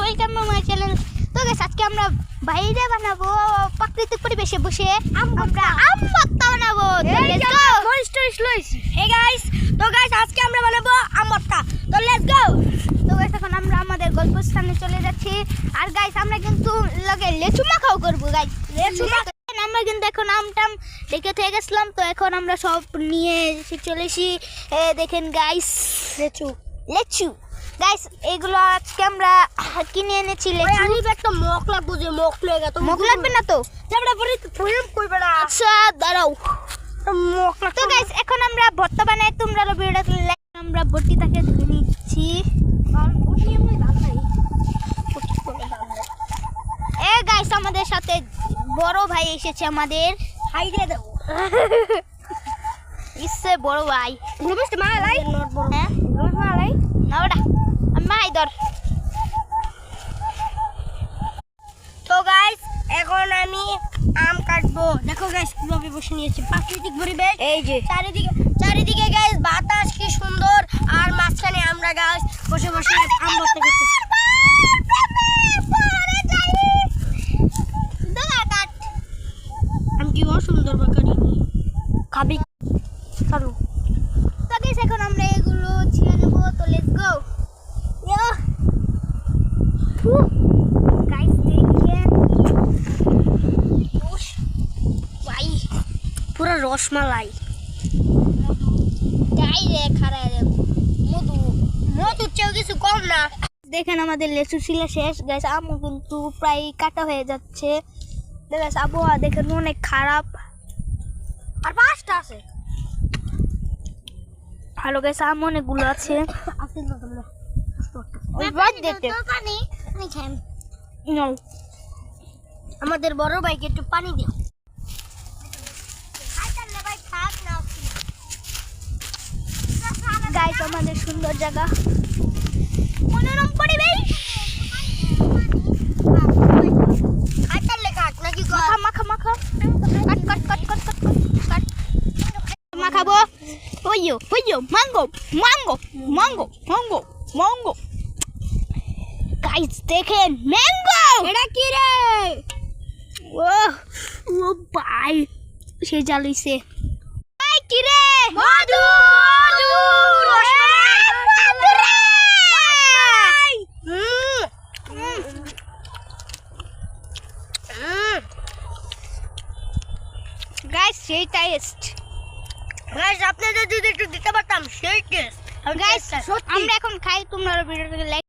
Welcome to my channel. তো guys আজকে আমরা বাইরে বানাবো প্রাকৃতিক পরিবেশে বসে আমরা আম ভর্তা বানাবো। হে গাইস, তো গাইস আজকে আমরা বানাবো আম ভর্তা। তো লেটস গো। তো গাইস এখন আমরা আমাদের গল্পস্থানে চলে যাচ্ছি। আর গাইস আমরা কিন্তু লগে লেচু মাখাও করব গাইস। লেচু মাখা আমরা কিন্তু এখন আমটাম দেখে থেকে গেছিলাম, তো এখন আমরা সব নিয়ে চলে এসি। দেখেন গাইস লেচু লেচু গাইস, এগুলো আজকে আমরা কিনে এনেছি। লেচু একটা মক লাগবে, যে মক লাগবে তো মক লাগবে না তো আমরা পরে প্রয়োগ করবে না। আচ্ছা দাঁড়াও, মক লাগবে। তো গাইস এখন আমরা ভর্তা বানাই, তোমরা ভিডিওটা আমরা বটিটাকে ধুয়ে নিচ্ছি। আর বটি আমি দাম নাই, এ গাইস আমাদের সাথে বড় ভাই এসেছে আমাদের। হাই দিয়ে দাও ইসে বড় ভাই ঘুমিস মালাই হ্যাঁ মালাই না ওটা মাই দর। তো গাইস এখন আমি আম কাটবো। দেখো গাইস কিভাবে বসে নিয়েছি, প্রাকৃতিক পরিবেশ। এই যে চারিদিকে গাইস বাতাস কি সুন্দর, আর মাঝখানে আমরা গাইস বসে বসে আম ভর্তা করতেছি। আম কি সুন্দর বাকারি খাবি চলো। তো গাইস এখন আমরা এগুলো ছিলে নেব। তো লেটস গো। গাইস দেখেন ভাই পুরো রসমালাই মধু ডাইরেক্ট খারায় রে মধুর চেয়েও কিছু কম না। দেখেন আমাদের লেচু ছিল শেষ গাইস, আমও কিন্তু প্রায় কাটা হয়ে যাচ্ছে। গাইস আবহাওয়া দেখেন অনেক খারাপ, আর পাঁচটা আছে ভালো গাইস, আম অনেকগুলো আছে। আমাদের বড় ভাইকে একটু পানি দিও। গাইস আমাদের সুন্দর জায়গা, মনোরম পরিবেশ। মাখা মাখা কাট cut cut cut cut cut মাখাবো। ওইয়ো ওইয়ো mango mango mango mango mango guys দেখেন ম্যাঙ্গো। এটা কি রে? ও ও ভাই সে জ্বালিছে। এই কি রে? মধু গাইস সেই টেস্ট। গাইস আপনাদের যদি একটু দিতে পারতাম সেই টেস্ট। গাইস আমরা এখন খাই, তোমরা ভিডিওটাকে লাইক